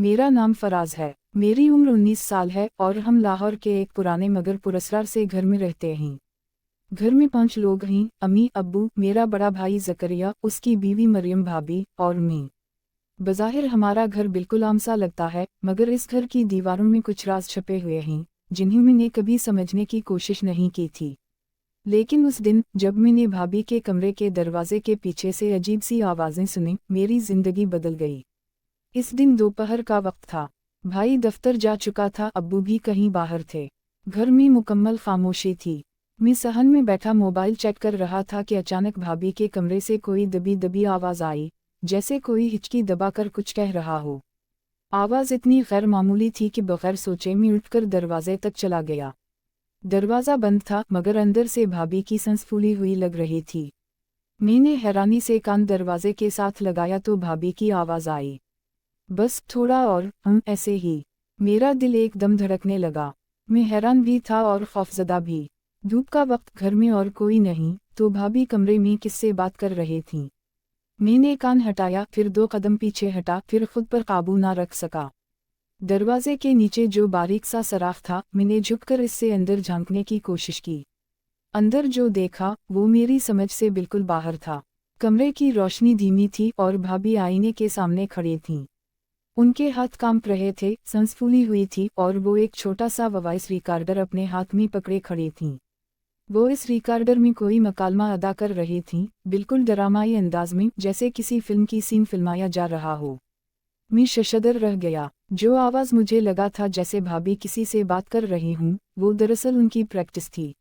मेरा नाम फराज है। मेरी उम्र 19 साल है और हम लाहौर के एक पुराने मगर पुरस्कार से घर में रहते हैं। घर में 5 लोग हैं, अम्मी अब्बू, मेरा बड़ा भाई जकरिया, उसकी बीवी मरियम भाभी और मैं। बज़ाहिर हमारा घर बिल्कुल आम सा लगता है, मगर इस घर की दीवारों में कुछ राज छपे हुए हैं जिन्हें मैंने कभी समझने की कोशिश नहीं की थी। लेकिन उस दिन जब मैंने भाभी के कमरे के दरवाजे के पीछे से अजीब सी आवाज़ें सुनी, मेरी जिंदगी बदल गई। इस दिन दोपहर का वक्त था। भाई दफ्तर जा चुका था, अब्बू भी कहीं बाहर थे। घर में मुकम्मल खामोशी थी। मैं सहन में बैठा मोबाइल चेक कर रहा था कि अचानक भाभी के कमरे से कोई दबी दबी आवाज़ आई, जैसे कोई हिचकी दबाकर कुछ कह रहा हो। आवाज़ इतनी गैर मामूली थी कि बगैर सोचे मैं उठकर दरवाजे तक चला गया। दरवाज़ा बंद था, मगर अंदर से भाभी की सांस फूली हुई लग रही थी। मैंने हैरानी से कान दरवाजे के साथ लगाया तो भाभी की आवाज़ आई, बस थोड़ा और, ऐसे ही। मेरा दिल एकदम धड़कने लगा। मैं हैरान भी था और खौफजदा भी। धूप का वक्त, घर में और कोई नहीं, तो भाभी कमरे में किससे बात कर रही थीं। मैंने कान हटाया, फिर 2 कदम पीछे हटा, फिर खुद पर काबू ना रख सका। दरवाजे के नीचे जो बारीक सा सराख था, मैंने झुककर इससे अंदर झांकने की कोशिश की। अंदर जो देखा वो मेरी समझ से बिल्कुल बाहर था। कमरे की रोशनी धीमी थी और भाभी आईने के सामने खड़ी थीं। उनके हाथ कांप रहे थे, सांस फूली हुई थी और वो एक छोटा सा वॉइस रिकॉर्डर अपने हाथ में पकड़े खड़ी थीं। वो इस रिकॉर्डर में कोई मकालमा अदा कर रही थीं, बिल्कुल ड्रामाई अंदाज में, जैसे किसी फिल्म की सीन फिल्माया जा रहा हो। मैं शशदर रह गया। जो आवाज़ मुझे लगा था जैसे भाभी किसी से बात कर रही हूँ, वो दरअसल उनकी प्रैक्टिस थी।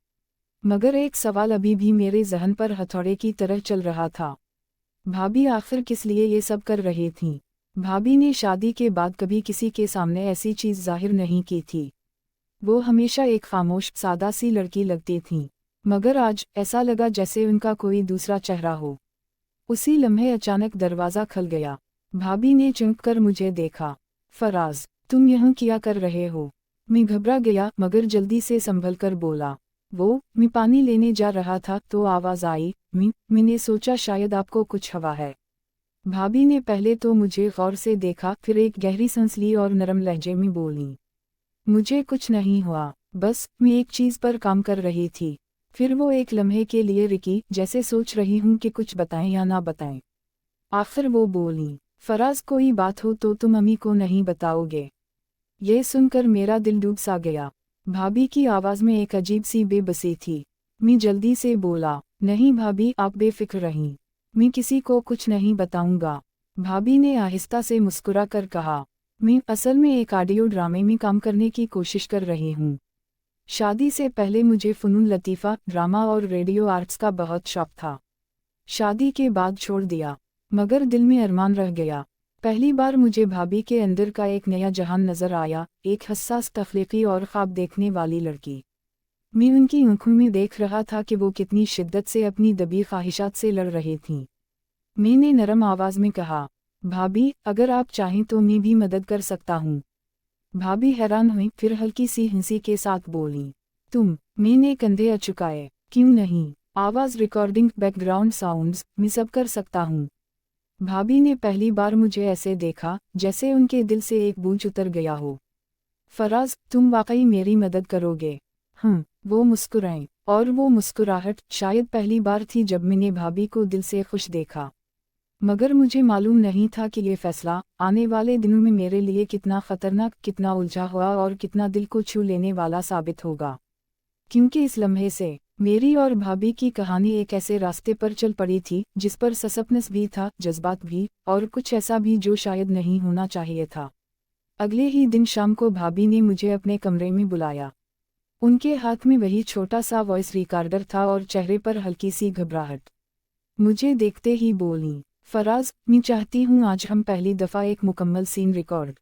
मगर एक सवाल अभी भी मेरे जहन पर हथौड़े की तरह चल रहा था। भाभी आखिर किस लिए ये सब कर रही थीं? भाभी ने शादी के बाद कभी किसी के सामने ऐसी चीज़ जाहिर नहीं की थी। वो हमेशा एक खामोश, सादा सी लड़की लगती थीं, मगर आज ऐसा लगा जैसे उनका कोई दूसरा चेहरा हो। उसी लम्हे अचानक दरवाज़ा खुल गया। भाभी ने चौंक कर मुझे देखा। फराज, तुम यहाँ क्या कर रहे हो? मैं घबरा गया, मगर जल्दी से संभल कर बोला, मैं पानी लेने जा रहा था तो आवाज़ आई। मैंने सोचा शायद आपको कुछ हवा है। भाभी ने पहले तो मुझे गौर से देखा, फिर एक गहरी सांस ली और नरम लहजे में बोली, मुझे कुछ नहीं हुआ, बस मैं एक चीज़ पर काम कर रही थी। फिर वो एक लम्हे के लिए रुकी, जैसे सोच रही हूँ कि कुछ बताएं या ना बताएं। आखिर वो बोली, फराज, कोई बात हो तो तुम अम्मी को नहीं बताओगे? ये सुनकर मेरा दिल डूब सा गया। भाभी की आवाज़ में एक अजीब सी बेबसी थी। मैं जल्दी से बोला, नहीं भाभी, आप बेफिक्र रहीं, मैं किसी को कुछ नहीं बताऊंगा। भाभी ने आहिस्ता से मुस्कुरा कर कहा, मैं असल में एक ऑडियो ड्रामे में काम करने की कोशिश कर रही हूँ। शादी से पहले मुझे फ़नून लतीफ़ा, ड्रामा और रेडियो आर्ट्स का बहुत शौक था। शादी के बाद छोड़ दिया, मगर दिल में अरमान रह गया। पहली बार मुझे भाभी के अंदर का एक नया जहान नज़र आया, एक हसास, तख्लीकी और ख्वाब देखने वाली लड़की। मैं उनकी आंखों में देख रहा था कि वो कितनी शिद्दत से अपनी दबी ख्वाहिशात से लड़ रही थीं। मैंने नरम आवाज़ में कहा, भाभी, अगर आप चाहें तो मैं भी मदद कर सकता हूँ। भाभी हैरान हुई, फिर हल्की सी हंसी के साथ बोली, तुम? मैंने कंधे अचुकाए, क्यों नहीं, आवाज़, रिकॉर्डिंग, बैकग्राउंड साउंड्स, मैं सब कर सकता हूँ। भाभी ने पहली बार मुझे ऐसे देखा जैसे उनके दिल से एक बोझ उतर गया हो। फराज, तुम वाकई मेरी मदद करोगे? वो मुस्कुराएं, और वो मुस्कुराहट शायद पहली बार थी जब मैंने भाभी को दिल से खुश देखा। मगर मुझे मालूम नहीं था कि ये फैसला आने वाले दिनों में मेरे लिए कितना खतरनाक, कितना उलझा हुआ और कितना दिल को छू लेने वाला साबित होगा। क्योंकि इस लम्हे से मेरी और भाभी की कहानी एक ऐसे रास्ते पर चल पड़ी थी जिस पर सस्पेंस भी था, जज्बात भी, और कुछ ऐसा भी जो शायद नहीं होना चाहिए था। अगले ही दिन शाम को भाभी ने मुझे अपने कमरे में बुलाया। उनके हाथ में वही छोटा सा वॉइस रिकॉर्डर था और चेहरे पर हल्की सी घबराहट। मुझे देखते ही बोली, फराज, मैं चाहती हूँ आज हम पहली दफ़ा एक मुकम्मल सीन रिकॉर्ड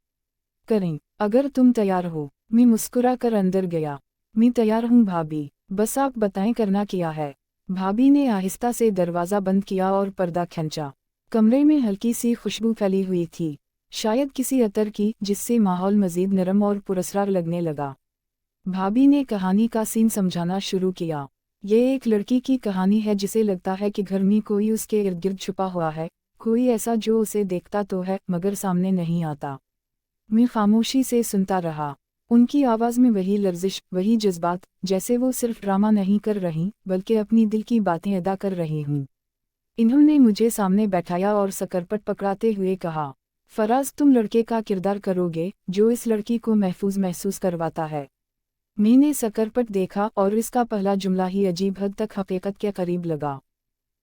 करें, अगर तुम तैयार हो। मैं मुस्कुरा कर अंदर गया। मैं तैयार हूँ भाभी, बस आप बताएं करना क्या है। भाभी ने आहिस्ता से दरवाज़ा बंद किया और पर्दा खींचा। कमरे में हल्की सी खुशबू फैली हुई थी, शायद किसी अतर की, जिससे माहौल मज़ीद नरम और पुरस्कार लगने लगा। भाभी ने कहानी का सीन समझाना शुरू किया। ये एक लड़की की कहानी है जिसे लगता है कि घर में कोई उसके इर्द गिर्द छुपा हुआ है, कोई ऐसा जो उसे देखता तो है मगर सामने नहीं आता। मैं खामोशी से सुनता रहा। उनकी आवाज़ में वही लर्जिश, वही जज्बात, जैसे वो सिर्फ ड्रामा नहीं कर रही बल्कि अपनी दिल की बातें अदा कर रही हूँ। इन्होंने मुझे सामने बैठाया और सकरपट पकड़ाते हुए कहा, फराज तुम लड़के का किरदार करोगे जो इस लड़की को महफूज महसूस करवाता है। मैंने सकरपट देखा और इसका पहला जुमला ही अजीब हद तक हकीकत के करीब लगा।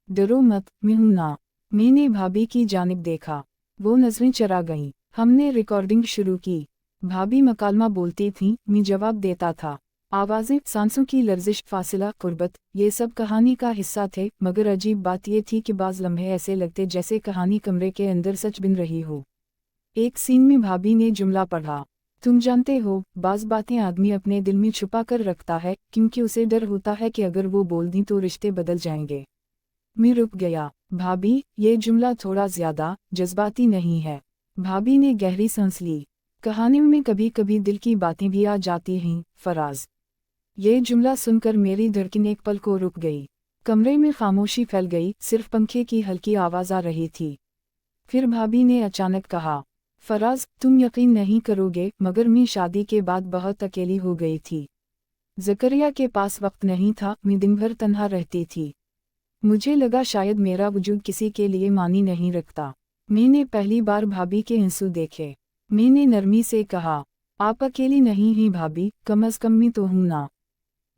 डरो मत, मैं हूं ना। मैंने भाभी की जानिब देखा। वो नजरें चरा गईं। हमने रिकॉर्डिंग शुरू की। भाभी मकालमा बोलती थीं, मैं जवाब देता था। आवाज़ें, सांसों की लर्जिश, फासिला, कुर्बत, ये सब कहानी का हिस्सा थे, मगर अजीब बात ये थी कि बाज़ लम्हे ऐसे लगते जैसे कहानी कमरे के अंदर सच बिन रही हो। एक सीन में भाभी ने जुमला पढ़ा, तुम जानते हो, बाज़ बातें आदमी अपने दिल में छुपा कर रखता है क्योंकि उसे डर होता है कि अगर वो बोल दी तो रिश्ते बदल जाएंगे। मैं रुक गया। भाभी, ये जुमला थोड़ा ज्यादा जज्बाती नहीं है? भाभी ने गहरी सांस ली। कहानियों में कभी कभी दिल की बातें भी आ जाती हैं, फराज। ये जुमला सुनकर मेरी धड़कन एक पल को रुक गई। कमरे में खामोशी फैल गई, सिर्फ पंखे की हल्की आवाज आ रही थी। फिर भाभी ने अचानक कहा, फराज तुम यकीन नहीं करोगे मगर मैं शादी के बाद बहुत अकेली हो गई थी। ज़करिया के पास वक्त नहीं था, मैं दिन भर तन्हा रहती थी। मुझे लगा शायद मेरा वजूद किसी के लिए मानी नहीं रखता। मैंने पहली बार भाभी के आंसू देखे। मैंने नरमी से कहा, आप अकेली नहीं हैं भाभी, कम अज कम मैं तो हूं ना।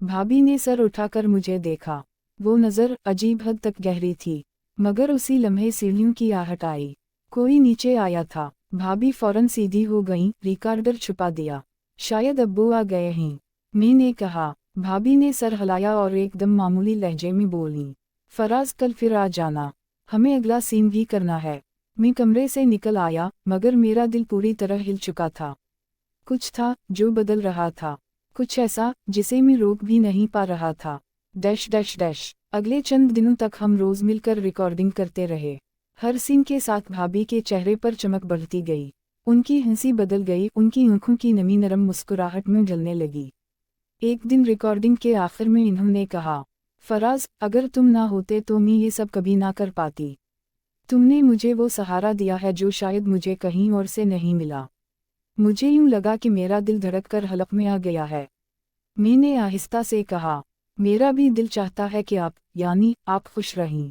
भाभी ने सर उठाकर मुझे देखा। वो नज़र अजीब हद तक गहरी थी। मगर उसी लम्हे सीढ़ियों की आहट आई। कोई नीचे आया था। भाभी फौरन सीधी हो गईं, रिकॉर्डर छुपा दिया। शायद अब्बू आ गए हैं, मैंने कहा। भाभी ने सर हिलाया और एकदम मामूली लहजे में बोली, फराज कल फिर आ जाना, हमें अगला सीन भी करना है। मैं कमरे से निकल आया मगर मेरा दिल पूरी तरह हिल चुका था। कुछ था जो बदल रहा था, कुछ ऐसा जिसे मैं रोक भी नहीं पा रहा था। Dash dash dash. अगले चंद दिनों तक हम रोज मिलकर रिकॉर्डिंग करते रहे। हर सीन के साथ भाभी के चेहरे पर चमक बढ़ती गई। उनकी हंसी बदल गई, उनकी आंखों की नमी नरम मुस्कुराहट में ढलने लगी। एक दिन रिकॉर्डिंग के आखिर में इन्होंने कहा, फराज अगर तुम ना होते तो मैं ये सब कभी ना कर पाती। तुमने मुझे वो सहारा दिया है जो शायद मुझे कहीं और से नहीं मिला। मुझे यूं लगा कि मेरा दिल धड़क कर हलक में आ गया है। मैंने आहिस्ता से कहा, मेरा भी दिल चाहता है कि आप, यानी आप खुश रहें।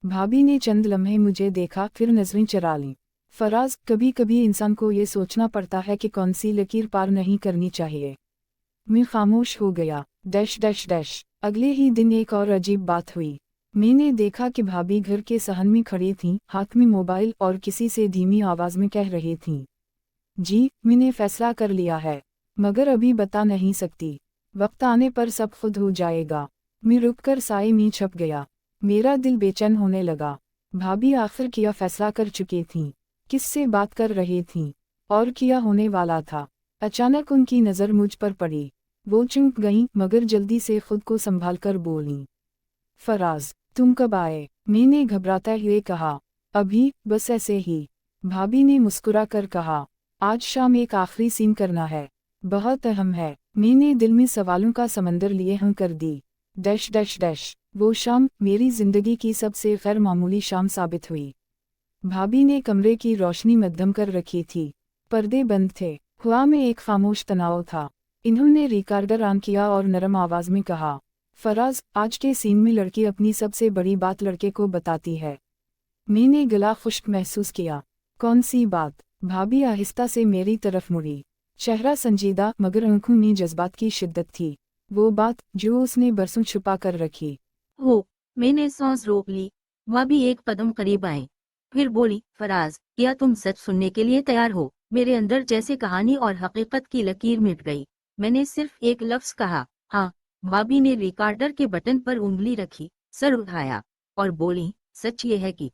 भाभी ने चंद लम्हे मुझे देखा, फिर नजरें चरा लीं। फराज कभी कभी इंसान को ये सोचना पड़ता है कि कौन सी लकीर पार नहीं करनी चाहिए। मैं खामोश हो गया। Dash dash dash. अगले ही दिन एक और अजीब बात हुई। मैंने देखा कि भाभी घर के सहन में खड़ी थीं, हाथ में मोबाइल, और किसी से धीमी आवाज में कह रही थीं, जी मैंने फैसला कर लिया है, मगर अभी बता नहीं सकती। वक्त आने पर सब खुद हो जाएगा। मैं रुककर साए में छप गया। मेरा दिल बेचैन होने लगा। भाभी आखिर क्या फैसला कर चुकी थीं? किससे बात कर रही थीं? और क्या होने वाला था? अचानक उनकी नज़र मुझ पर पड़ी। वो चुप गईं मगर जल्दी से खुद को संभाल कर बोलीं, फराज तुम कब आए? मैंने घबराते हुए कहा, अभी, बस ऐसे ही। भाभी ने मुस्कुरा कर कहा, आज शाम एक आखिरी सीन करना है, बहुत अहम है। मैंने दिल में सवालों का समंदर लिए हम कर दी। Dash dash dash. वो शाम मेरी जिंदगी की सबसे गैर मामूली शाम साबित हुई। भाभी ने कमरे की रोशनी मध्यम कर रखी थी। पर्दे बंद थे। हवा में एक खामोश तनाव था। इन्होंने रिकॉर्डर ऑन किया और नरम आवाज में कहा, फराज आज के सीन में लड़की अपनी सबसे बड़ी बात लड़के को बताती है। मैंने गला खुश्क महसूस किया। कौन सी बात? भाभी आहिस्ता से मेरी तरफ मुड़ी। चेहरा संजीदा मगर आंखों में जज्बात की शिद्दत थी। वो बात जो उसने बरसों छुपा कर रखी हो। मैंने सांस रोक ली। वह भी एक कदम करीब आए। फिर बोली, फराज क्या तुम सच सुनने के लिए तैयार हो? मेरे अंदर जैसे कहानी और हकीकत की लकीर मिट गई। मैंने सिर्फ एक लफ्ज कहा, हाँ। भाभी ने रिकॉर्डर के बटन पर उंगली रखी, सर उठाया और बोली, सच ये है कि